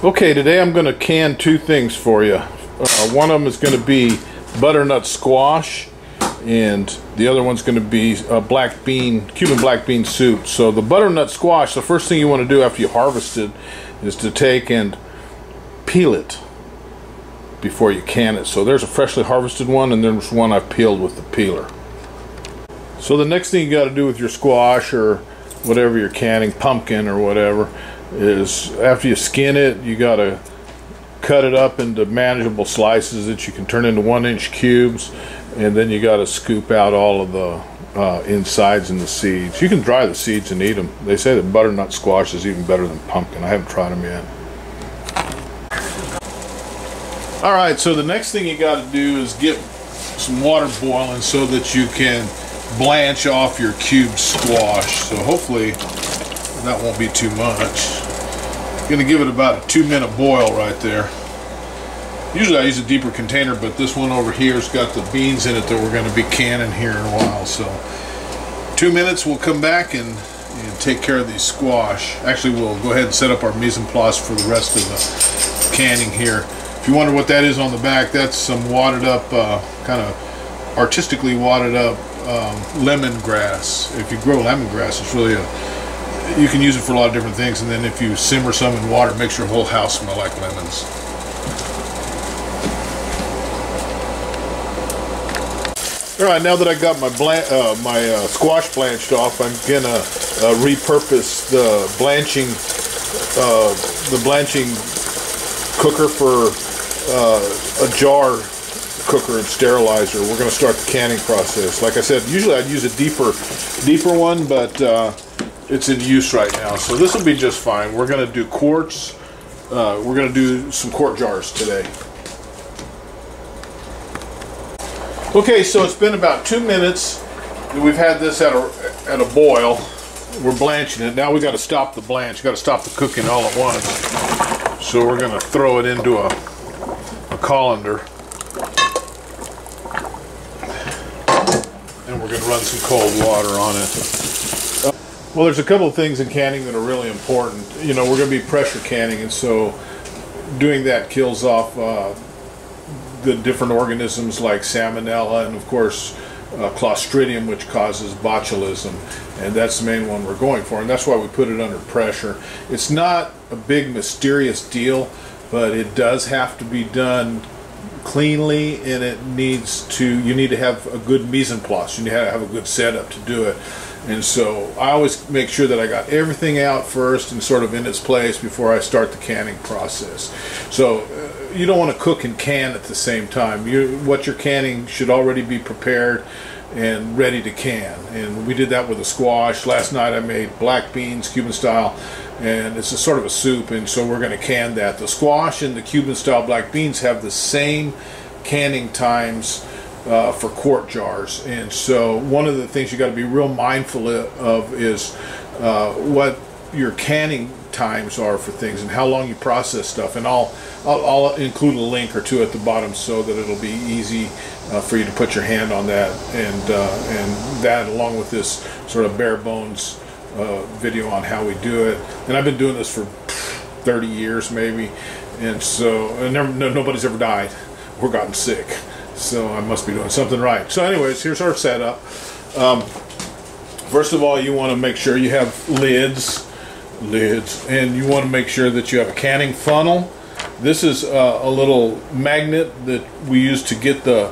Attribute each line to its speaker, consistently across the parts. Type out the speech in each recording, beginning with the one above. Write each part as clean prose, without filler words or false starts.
Speaker 1: Okay, today I'm going to can two things for you. One of them is going to be butternut squash, and the other one's going to be Cuban black bean soup. So the butternut squash, the first thing you want to do after you harvest it is to take and peel it before you can it. So there's a freshly harvested one, and there's one I've peeled with the peeler. So the next thing you got to do with your squash or whatever you're canning, pumpkin or whatever, is after you skin it, you got to cut it up into manageable slices that you can turn into 1-inch cubes, and then you got to scoop out all of the insides and the seeds. You can dry the seeds and eat them. They say that butternut squash is even better than pumpkin. I haven't tried them yet. Alright, so the next thing you got to do is get some water boiling so that you can blanch off your cubed squash. So hopefully that won't be too much. I'm going to give it about a 2-minute boil right there. Usually I use a deeper container, but this one over here has got the beans in it that we're going to be canning here in a while. So 2 minutes, we'll come back and take care of these squash. Actually, we'll go ahead and set up our mise en place for the rest of the canning here. If you wonder what that is on the back, that's some wadded up, kind of artistically wadded up lemongrass. If you grow lemongrass, it's really you can use it for a lot of different things, and then if you simmer some in water, it makes your whole house smell like lemons. Alright, now that I got my squash blanched off, I'm gonna repurpose the blanching cooker for a jar cooker and sterilizer. We're going to start the canning process. Like I said, usually I'd use a deeper one, but it's in use right now, so this will be just fine. We're going to do quarts. We're going to do some quart jars today. Okay, so it's been about 2 minutes. We've had this at a boil. We're blanching it. Now we got to stop the blanch. Got to stop the cooking all at once. So we're going to throw it into a colander. And we're going to run some cold water on it. Well, there's a couple of things in canning that are really important. You know, we're going to be pressure canning, and so doing that kills off the different organisms like salmonella and, of course, Clostridium, which causes botulism, and that's the main one we're going for, and that's why we put it under pressure. It's not a big mysterious deal, but it does have to be done cleanly, and you need to have a good mise en place. You need to have a good setup to do it. And so I always make sure that I got everything out first and sort of in its place before I start the canning process. So you don't want to cook and can at the same time. What you're canning should already be prepared and ready to can. And we did that with the squash. Last night I made black beans, Cuban style, and it's a sort of a soup, and so we're going to can that. The squash and the Cuban style black beans have the same canning times for quart jars, and so one of the things you got to be real mindful of is what your canning times are for things and how long you process stuff, and I'll include a link or two at the bottom so that it'll be easy for you to put your hand on that, and that along with this sort of bare bones video on how we do it. And I've been doing this for 30 years maybe, and so nobody's ever died or gotten sick, so I must be doing something right. So anyways, here's our setup. First of all, you want to make sure you have lids, and you want to make sure that you have a canning funnel. This is a little magnet that we use to get the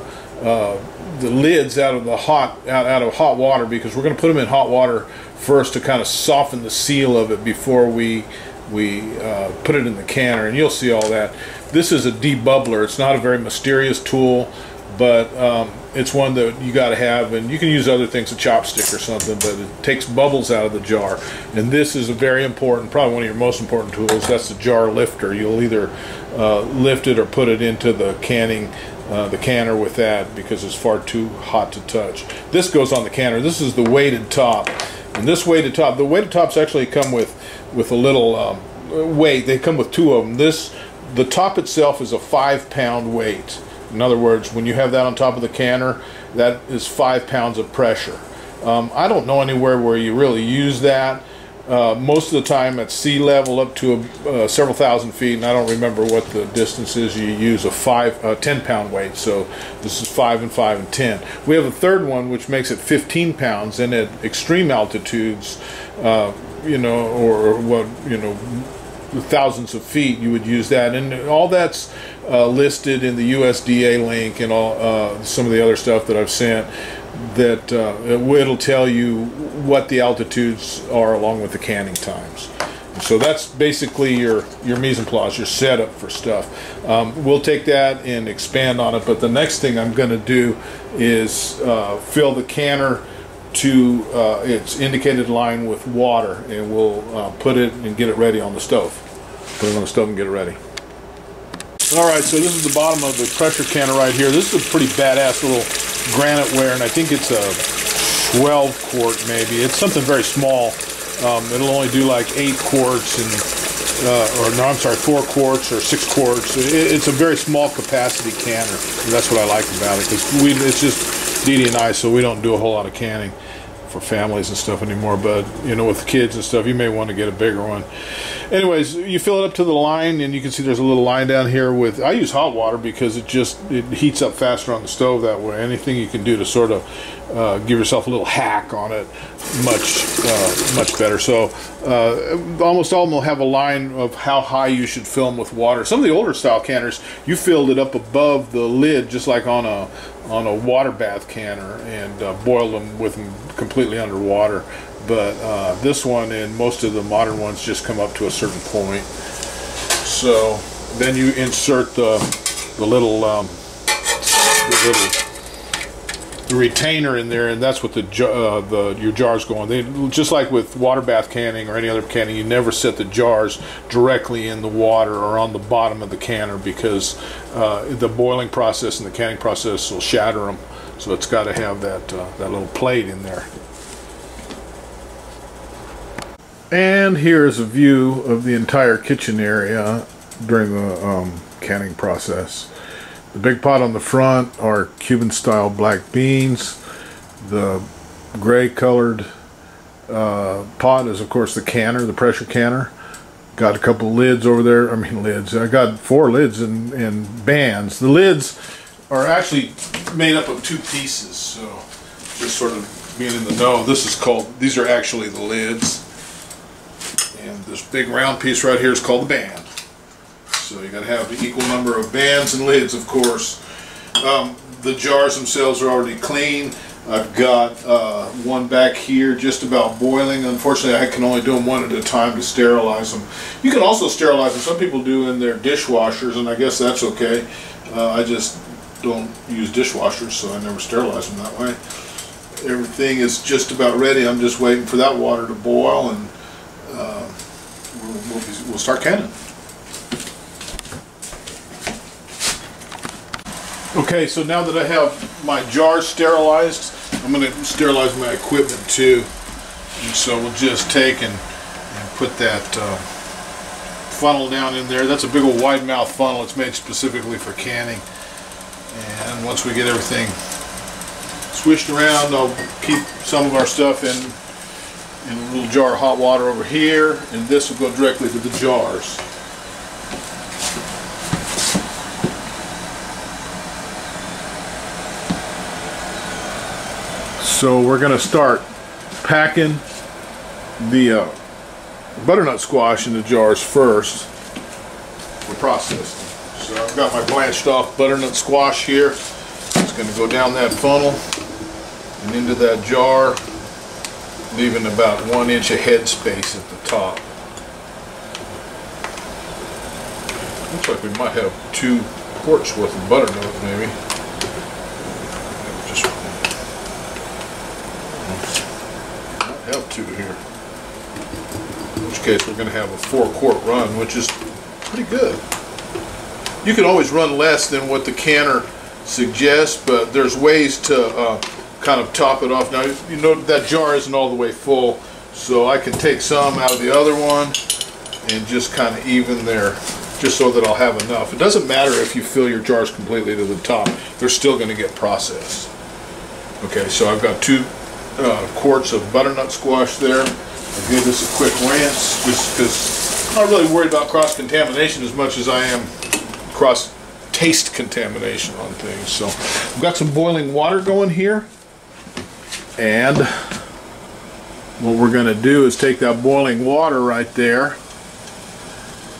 Speaker 1: lids out of hot water, because we're going to put them in hot water first to kind of soften the seal of it before we put it in the canner, and you'll see all that. This is a debubbler. It's not a very mysterious tool, but it's one that you got to have, and you can use other things, a chopstick or something, but it takes bubbles out of the jar. And this is a very important, probably one of your most important tools. That's the jar lifter. You'll either lift it or put it into the canner with that, because it's far too hot to touch. This goes on the canner. This is the weighted top, and this weighted top, the weighted tops actually come with a little weight. They come with two of them. The top itself is a 5-pound weight. In other words, when you have that on top of the canner, that is 5 pounds of pressure. I don't know anywhere where you really use that. most of the time at sea level up to several thousand feet, and I don't remember what the distance is. You use a 10-pound weight, so this is 5 and 5 and 10. We have a third one which makes it 15 pounds, and at extreme altitudes, you know, or what, you know, thousands of feet, you would use that, and all that's listed in the USDA link and all some of the other stuff that I've sent. That it'll tell you what the altitudes are along with the canning times. So that's basically your mise en place, your setup for stuff. We'll take that and expand on it, but the next thing I'm going to do is fill the canner to its indicated line with water, and we'll put it and get it ready on the stove. Put it on the stove and get it ready. Alright, so this is the bottom of the pressure canner right here. This is a pretty badass little granite ware, and I think it's a 12 quart maybe. It's something very small. It'll only do like 8 quarts and or no, I'm sorry, 4 quarts or 6 quarts. It's a very small capacity canner. And that's what I like about it, because it's just Dee Dee and I, so we don't do a whole lot of canning for families and stuff anymore. But you know, with kids and stuff, you may want to get a bigger one. Anyways, you fill it up to the line, and you can see there's a little line down here with, I use hot water because it heats up faster on the stove that way. Anything you can do to sort of give yourself a little hack on it, much better. So almost all of them will have a line of how high you should fill them with water. Some of the older style canners, you filled it up above the lid, just like on a water bath canner, and boil them with them completely underwater. But this one and most of the modern ones just come up to a certain point. So then you insert the retainer in there, and that's what your jars go on. They, just like with water bath canning or any other canning, you never set the jars directly in the water or on the bottom of the canner, because the boiling process and the canning process will shatter them. So it's got to have that little plate in there. And here is a view of the entire kitchen area during the canning process. The big pot on the front are Cuban style black beans. The gray colored pot is of course the canner, the pressure canner. Got a couple lids over there. I mean lids. I got 4 lids and bands. The lids are actually made up of 2 pieces, so just sort of being in the know. These are actually the lids. And this big round piece right here is called the band. So you got to have an equal number of bands and lids, of course. The jars themselves are already clean. I've got one back here just about boiling. Unfortunately, I can only do them one at a time to sterilize them. You can also sterilize them. Some people do in their dishwashers, and I guess that's okay. I just don't use dishwashers, so I never sterilize them that way. Everything is just about ready. I'm just waiting for that water to boil, and we'll start canning. Okay, so now that I have my jars sterilized, I'm going to sterilize my equipment too. And so we'll just take and put that funnel down in there. That's a big old wide mouth funnel. It's made specifically for canning. And once we get everything swished around, I'll keep some of our stuff in a little jar of hot water over here, and this will go directly to the jars. So we're going to start packing the butternut squash in the jars first for processing. So I've got my blanched off butternut squash here. It's going to go down that funnel and into that jar, leaving about 1 inch of head space at the top. Looks like we might have 2 quarts worth of butternut, maybe. Just might have 2 here. In which case we're going to have a 4-quart run, which is pretty good. You can always run less than what the canner suggests, but there's ways to kind of top it off. Now you know that jar isn't all the way full, so I can take some out of the other one and just kind of even there, just so that I'll have enough. It doesn't matter if you fill your jars completely to the top, they're still going to get processed. Okay, so I've got 2 quarts of butternut squash there. I'll give this a quick rinse just because I'm not really worried about cross-contamination as much as I am cross-taste contamination on things. So I've got some boiling water going here, and what we're going to do is take that boiling water right there,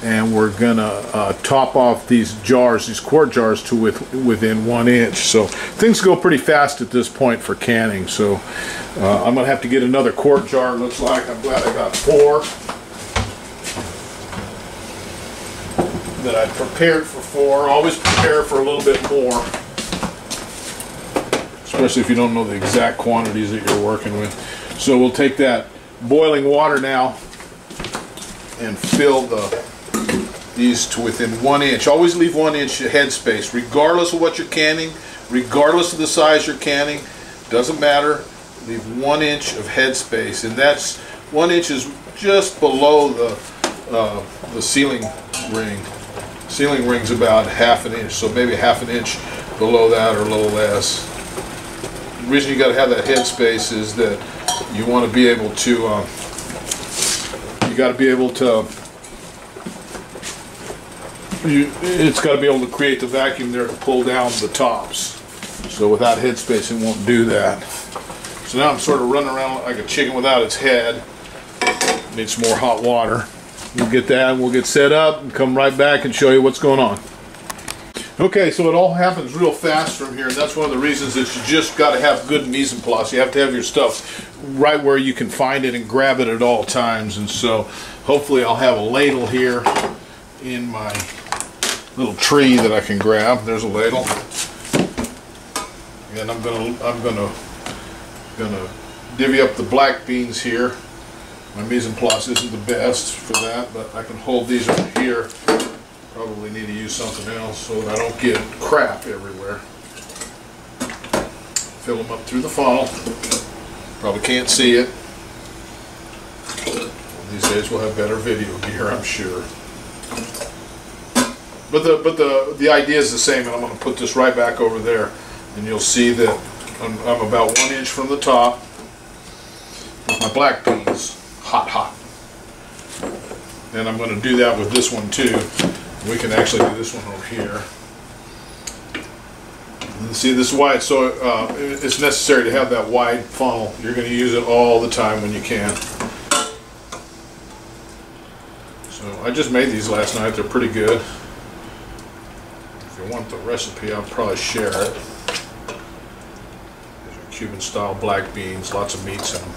Speaker 1: and we're going to top off these jars, these quart jars, to within 1 inch. So things go pretty fast at this point for canning. So I'm going to have to get another quart jar, looks like. I'm glad I got 4. That I prepared for 4. Always prepare for a little bit more, especially if you don't know the exact quantities that you're working with. So we'll take that boiling water now and fill these to within 1 inch. Always leave 1 inch head space, regardless of what you're canning, regardless of the size you're canning. Doesn't matter. Leave 1 inch of head space, and that's 1 inch is just below the sealing ring. Sealing ring's about ½ an inch, so maybe ½ an inch below that or a little less. The reason you got to have that head space is that you want to be able to. It's got to be able to create the vacuum there to pull down the tops. So without head space, it won't do that. So now I'm sort of running around like a chicken without its head. Need some more hot water. We'll get that and we'll get set up and come right back and show you what's going on. Okay, so it all happens real fast from here, and that's one of the reasons that you just got to have good mise en place. You have to have your stuff right where you can find it and grab it at all times. And so hopefully I'll have a ladle here in my little tree that I can grab. There's a ladle, and I'm gonna divvy up the black beans here. My mise en place isn't the best for that, but I can hold these over here. Probably need to use something else so that I don't get crap everywhere. Fill them up through the funnel. Probably can't see it. These days we'll have better video gear, I'm sure. But the idea is the same, and I'm going to put this right back over there, and you'll see that I'm about 1 inch from the top with my black beans. Hot. And I'm going to do that with this one too. We can actually do this one over here. And see, this is why it's so it's necessary to have that wide funnel. You're going to use it all the time when you can. So I just made these last night. They're pretty good. If you want the recipe, I'll probably share it. These are Cuban style black beans, lots of meats in them.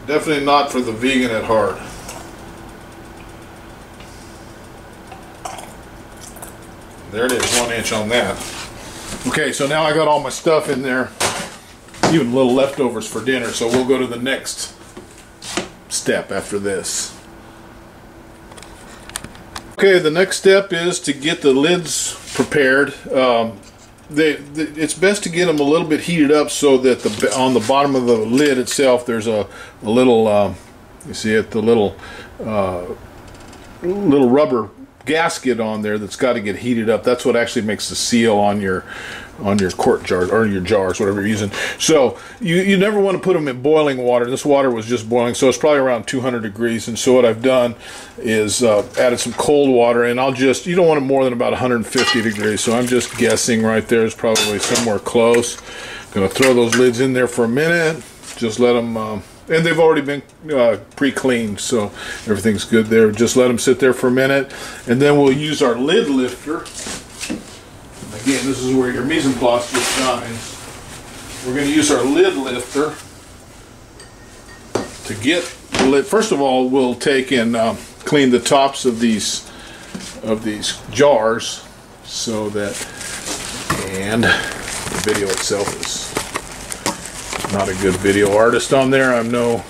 Speaker 1: Definitely not for the vegan at heart. There it is, 1 inch on that. Okay, so now I got all my stuff in there, even a little leftovers for dinner, so we'll go to the next step after this. Okay, the next step is to get the lids prepared. It's best to get them a little bit heated up so that on the bottom of the lid itself there's a little, you see it, the little rubber gasket on there that's got to get heated up. That's what actually makes the seal on your quart jars or your jars, whatever you're using. So you never want to put them in boiling water. This water was just boiling, so it's probably around 200 degrees. And so what I've done is added some cold water, and you don't want it more than about 150 degrees. So I'm just guessing right there is probably somewhere close. Gonna throw those lids in there for a minute. Just let them. And they've already been pre-cleaned, so everything's good there. Just let them sit there for a minute, and then we'll use our lid lifter. Again, this is where your mise en place just shines. We're going to use our lid lifter to get the lid. First of all, we'll take and clean the tops of these jars so that, and the video itself is not a good video artist on there. I'm no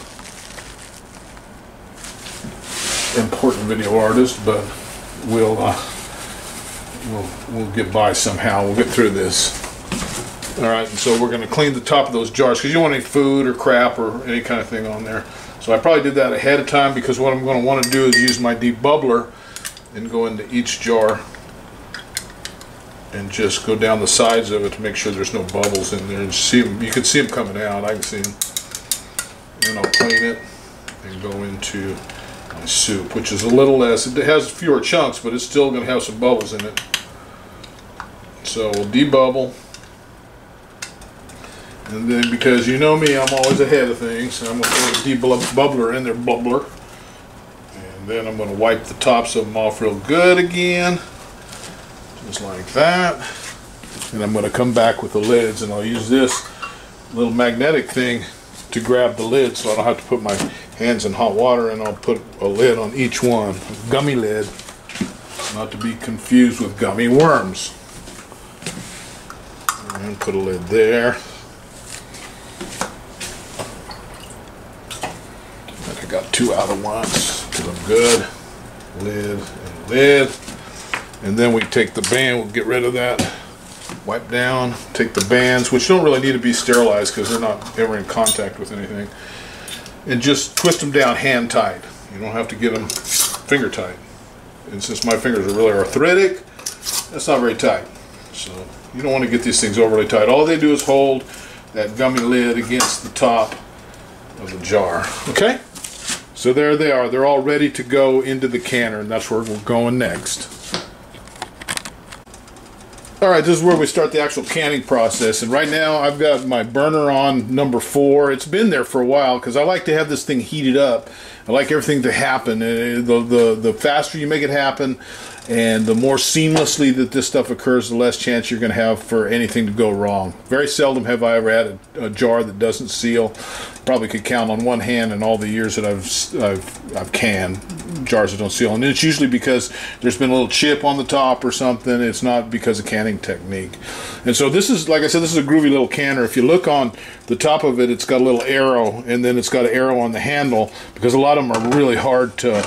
Speaker 1: important video artist, but we'll get by somehow. We'll get through this. All right, and so we're going to clean the top of those jars because you don't want any food or crap or any kind of thing on there. So I probably did that ahead of time because what I'm going to want to do is use my debubbler and go into each jar and just go down the sides of it to make sure there's no bubbles in there. And see them, you can see them coming out. I can see them. And I'll clean it. and go into my soup, which is a little less. It has fewer chunks, but it's still going to have some bubbles in it. So we'll debubble. And then, because you know me, I'm always ahead of things, I'm going to throw a debubbler in there, bubbler. And then I'm going to wipe the tops of them off real good again. Just like that. And I'm going to come back with the lids, and I'll use this little magnetic thing to grab the lid so I don't have to put my hands in hot water, and I'll put a lid on each one. A gummy lid, not to be confused with gummy worms. And put a lid there. I got two out at once because I'm good. Lid and lid. And then we take the band, we'll get rid of that. Wipe down, take the bands, which don't really need to be sterilized because they're not ever in contact with anything. And just twist them down hand tight. You don't have to get them finger tight. And since my fingers are really arthritic, that's not very tight. So you don't want to get these things overly tight. All they do is hold that gummy lid against the top of the jar. Okay? So there they are. They're all ready to go into the canner, and that's where we're going next. Alright, this is where we start the actual canning process, and right now I've got my burner on number 4. It's been there for a while because I like to have this thing heated up. I like everything to happen. The faster you make it happen, and the more seamlessly that this stuff occurs, the less chance you're going to have for anything to go wrong. Very seldom have I ever had a jar that doesn't seal. Probably could count on one hand in all the years that I've canned jars that don't seal, and it's usually because there's been a little chip on the top or something. It's not because of canning technique. And so this is, like I said, this is a groovy little canner. If you look on the top of it, it's got a little arrow, and then it's got an arrow on the handle, because a lot of them are really hard to,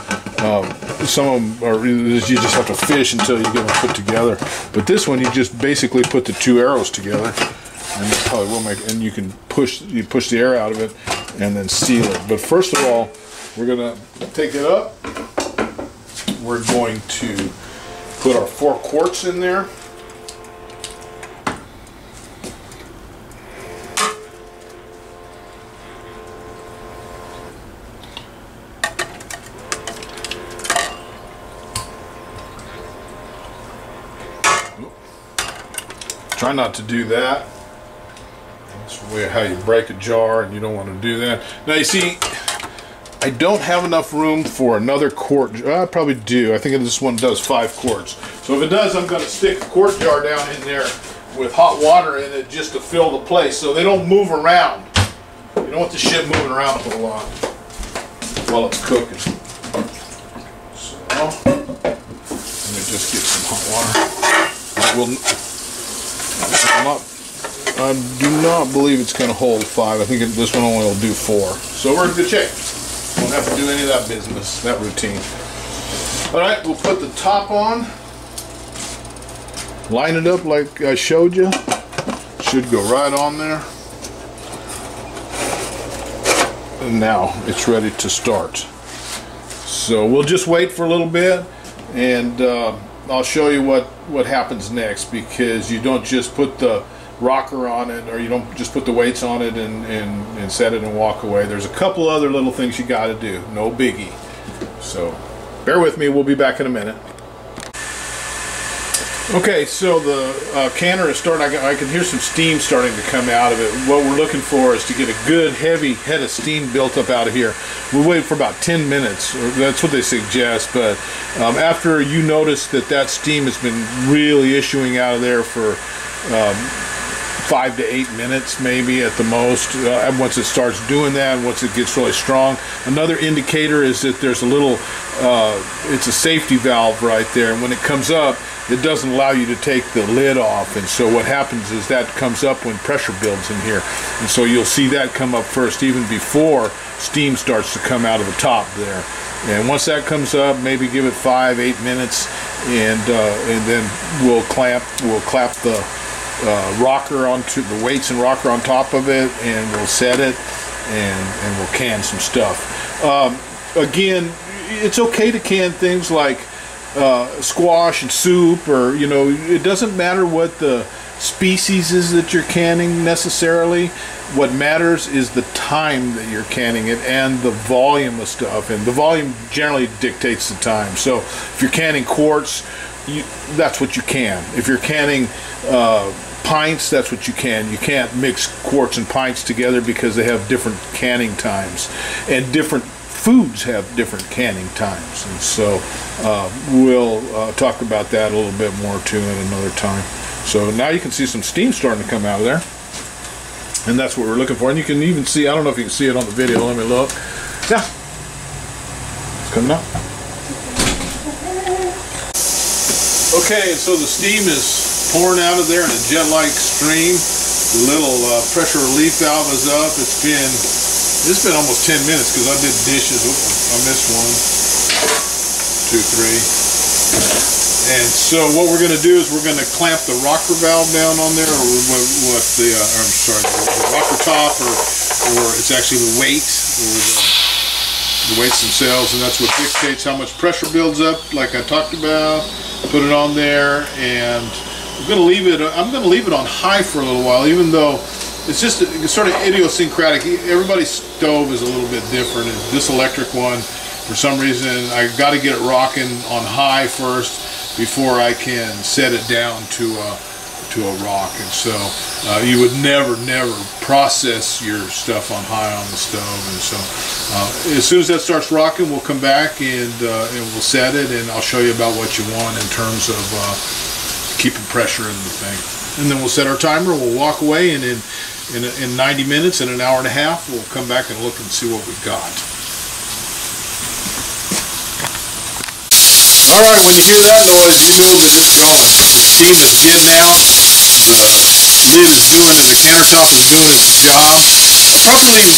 Speaker 1: some of them are, you just have to fish until you get them put together. But this one, you just basically put the 2 arrows together, and it probably will make, and you can push the air out of it and then seal it. But first of all, we're gonna take it up. We're going to put our 4 quarts in there. Try not to do that. That's the way how you break a jar, and you don't want to do that. Now you see, I don't have enough room for another quart. I probably do. I think this one does 5 quarts. So if it does, I'm going to stick a quart jar down in there with hot water in it just to fill the place so they don't move around. You don't want the shit moving around a whole lot while it's cooking. So let me just get some hot water. I do not believe it's going to hold 5. I think this one only will do 4. So we're in good shape. Won't have to do any of that business, that routine. Alright, we'll put the top on. Line it up like I showed you. Should go right on there. And now it's ready to start. So we'll just wait for a little bit, and I'll show you what happens next, because you don't just put the rocker on it, or you don't just put the weights on it and set it and walk away. There's a couple other little things you got to do. No biggie. So bear with me. We'll be back in a minute. Okay, so the canner is starting. I can hear some steam starting to come out of it. What we're looking for is to get a good heavy head of steam built up out of here. We'll wait for about 10 minutes. Or that's what they suggest. But after you notice that steam has been really issuing out of there for 5 to 8 minutes maybe at the most, once it starts doing that, once it gets really strong. Another indicator is that there's a little, it's a safety valve right there, and when it comes up, it doesn't allow you to take the lid off, and so what happens is that comes up when pressure builds in here, and so you'll see that come up first even before steam starts to come out of the top there. And once that comes up, maybe give it 5-8 minutes, and then we'll clamp the rocker onto the weights and rocker on top of it, and we'll set it, and we'll can some stuff. Again, it's okay to can things like squash and soup, or it doesn't matter what the species is that you're canning necessarily. What matters is the time time that you're canning it and the volume of stuff, and the volume generally dictates the time. So if you're canning quarts, that's what you can. If you're canning pints, that's what you can. You can't mix quarts and pints together because they have different canning times, and different foods have different canning times. And so we'll talk about that a little bit more too at another time. So now you can see some steam starting to come out of there, and that's what we're looking for. And you can even see, I don't know if you can see it on the video, let me look. Yeah, it's coming out. Okay, and so the steam is pouring out of there in a jet-like stream. The little pressure relief valve is up. It's been almost 10 minutes because I did dishes. Oops, I missed one, 2, 3. And so what we're going to do is we're going to clamp the rocker valve down on there, or the rocker top, or it's actually the weight, or the weights themselves, and that's what dictates how much pressure builds up, like I talked about. Put it on there, and I'm going to leave it on high for a little while, even though it's sort of idiosyncratic. Everybody's stove is a little bit different. This electric one, for some reason, I got to get it rocking on high first before I can set it down to a rock. And so you would never process your stuff on high on the stove. And so as soon as that starts rocking, we'll come back and we'll set it, and I'll show you about what you want in terms of keeping pressure in the thing. And then we'll set our timer, we'll walk away, and in 90 minutes, in an hour and a half, we'll come back and look and see what we've got. Alright, when you hear that noise, you know that it's going. The steam is getting out, the lid is doing it, the countertop is doing its job. A properly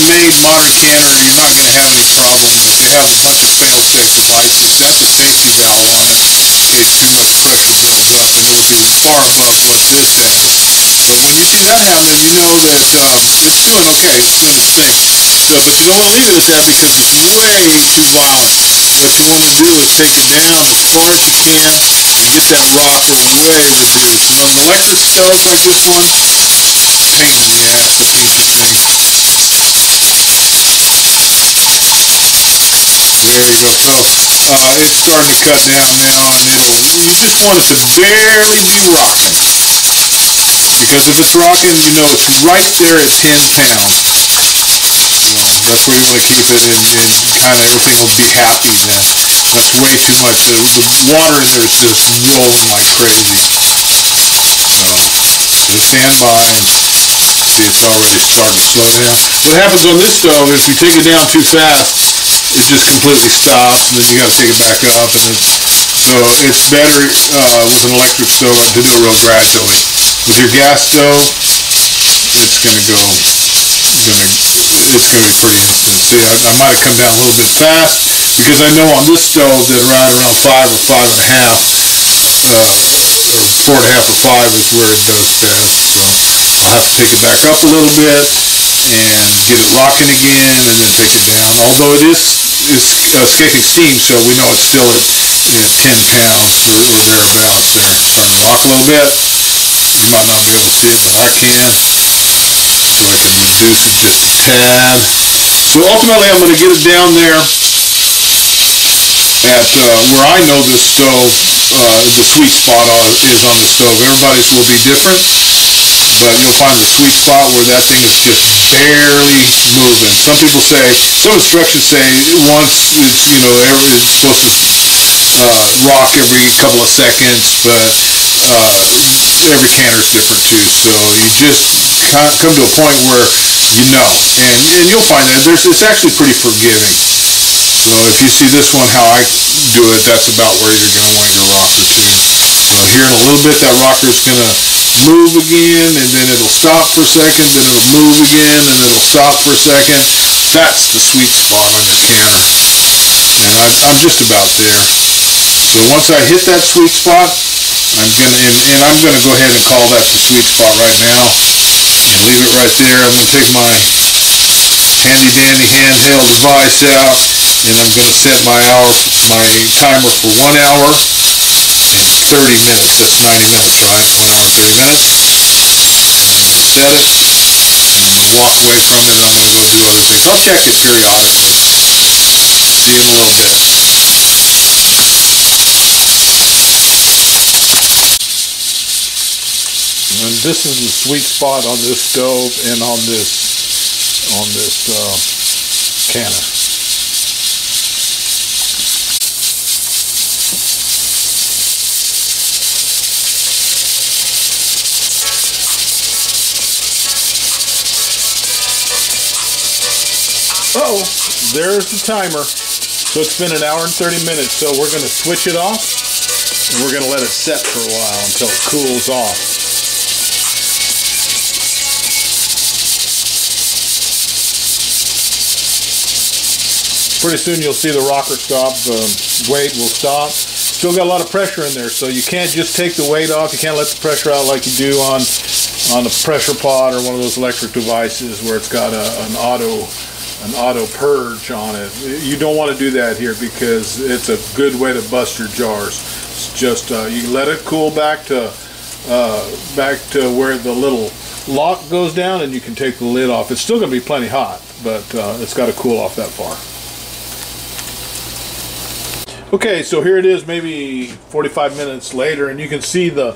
Speaker 1: made modern canner, you're not going to have any problem with. They have a bunch of fail-safe devices. That's a safety valve on it in case too much pressure builds up, and it'll be far above what this has. But when you see that happen, you know that it's doing okay, it's doing its thing. So, but you don't want to leave it at that because it's way too violent. What you want to do is take it down as far as you can and get that rocker way reduced. And on an electric stove like this one, pain in the ass to beat the thing. There you go. So it's starting to cut down now, and you just want it to barely be rocking. Because if it's rocking, you know it's right there at 10 pounds. That's where you want to keep it, and kind of everything will be happy then. That's way too much. The water in there is just rolling like crazy. So just stand by and see it's already starting to slow down. What happens on this stove, if you take it down too fast, it just completely stops, and then you got to take it back up. And so it's better with an electric stove to do it real gradually. With your gas stove, it's going to be pretty instant. See, I might have come down a little bit fast because I know on this stove that right around 5 or 5.5, or 4.5 or 5 is where it does best. So I'll have to take it back up a little bit and get it rocking again, and then take it down. Although it is escaping steam, so we know it's still at 10 pounds or thereabouts there. Starting to rock a little bit. You might not be able to see it, but I can. So I can reduce it just a tad. So ultimately I'm going to get it down there at where I know this stove, the sweet spot is on the stove. Everybody's will be different, but you'll find the sweet spot where that thing is just barely moving. Some people say, some instructions say once it's, it's supposed to rock every couple of seconds, but every canner is different too. So you just come to a point where and you'll find that it's actually pretty forgiving. So if you see this one, how I do it, that's about where you're going to want your rocker to. So here in a little bit, that rocker is going to move again, and then it'll stop for a second, then it'll move again, and it'll stop for a second. That's the sweet spot on your canner. And I'm just about there. So once I hit that sweet spot, I'm going to go ahead and call that the sweet spot right now. And leave it right there. I'm going to take my handy dandy handheld device out, and I'm going to set my timer for 1 hour and 30 minutes. That's 90 minutes, right? 1 hour and 30 minutes. And I'm going to set it, walk away from it and I'm going to go do other things. I'll check it periodically. See you in a little bit. And this is the sweet spot on this stove and on this canner. Uh-oh, there's the timer. So it's been an hour and 30 minutes. So we're going to switch it off and we're going to let it set for a while until it cools off. Pretty soon you'll see the rocker stop, weight will stop. Still got a lot of pressure in there, so you can't just take the weight off. You can't let the pressure out like you do on a pressure pot or one of those electric devices where it's got an auto purge on it. You don't want to do that here because it's a good way to bust your jars. It's just you let it cool back to where the little lock goes down, and you can take the lid off. It's still going to be plenty hot, but it's got to cool off that far. Okay, so here it is, maybe 45 minutes later, and you can see the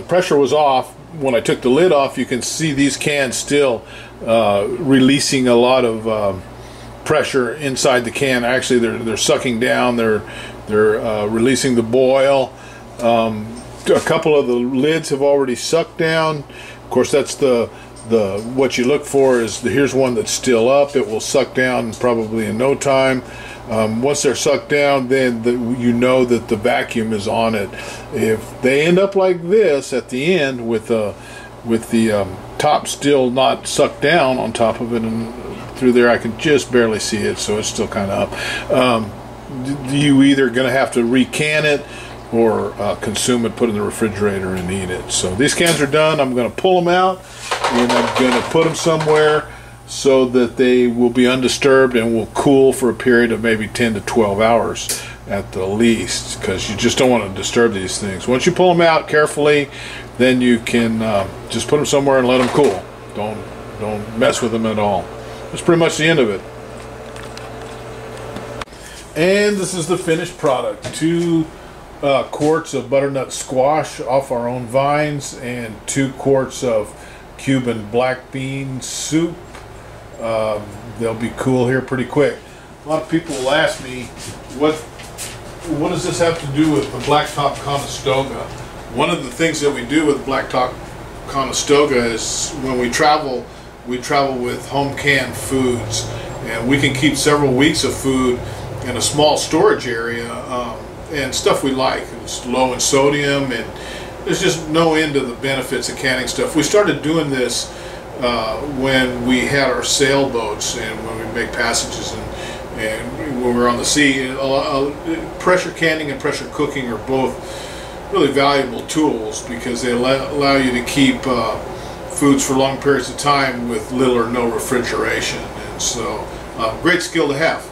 Speaker 1: pressure was off. When I took the lid off, you can see these cans still releasing a lot of pressure inside the can. Actually, they're sucking down. They're releasing the boil. A couple of the lids have already sucked down. Of course, that's what you look for is here's one that's still up. It will suck down probably in no time. Once they're sucked down, then you know that the vacuum is on it. If they end up like this at the end with the top still not sucked down on top of it and through there, I can just barely see it, so it's still kind of up. You either going to have to recan it or consume it, put it in the refrigerator and eat it. So these cans are done. I'm going to pull them out and I'm going to put them somewhere so that they will be undisturbed and will cool for a period of maybe 10 to 12 hours at the least, because you just don't want to disturb these things. Once you pull them out carefully, then you can just put them somewhere and let them cool. Don't mess with them at all. That's pretty much the end of it. And this is the finished product. 2 quarts of butternut squash off our own vines and 2 quarts of Cuban black bean soup. They'll be cool here pretty quick. A lot of people will ask me, what does this have to do with the blacktop Conestoga? One of the things that we do with blacktop Conestoga is when we travel with home canned foods, and we can keep several weeks of food in a small storage area and stuff we like. It's low in sodium, and there's just no end to the benefits of canning stuff. We started doing this when we had our sailboats and when we make passages and when we're on the sea. Pressure canning and pressure cooking are both really valuable tools because they allow you to keep foods for long periods of time with little or no refrigeration, and so great skill to have.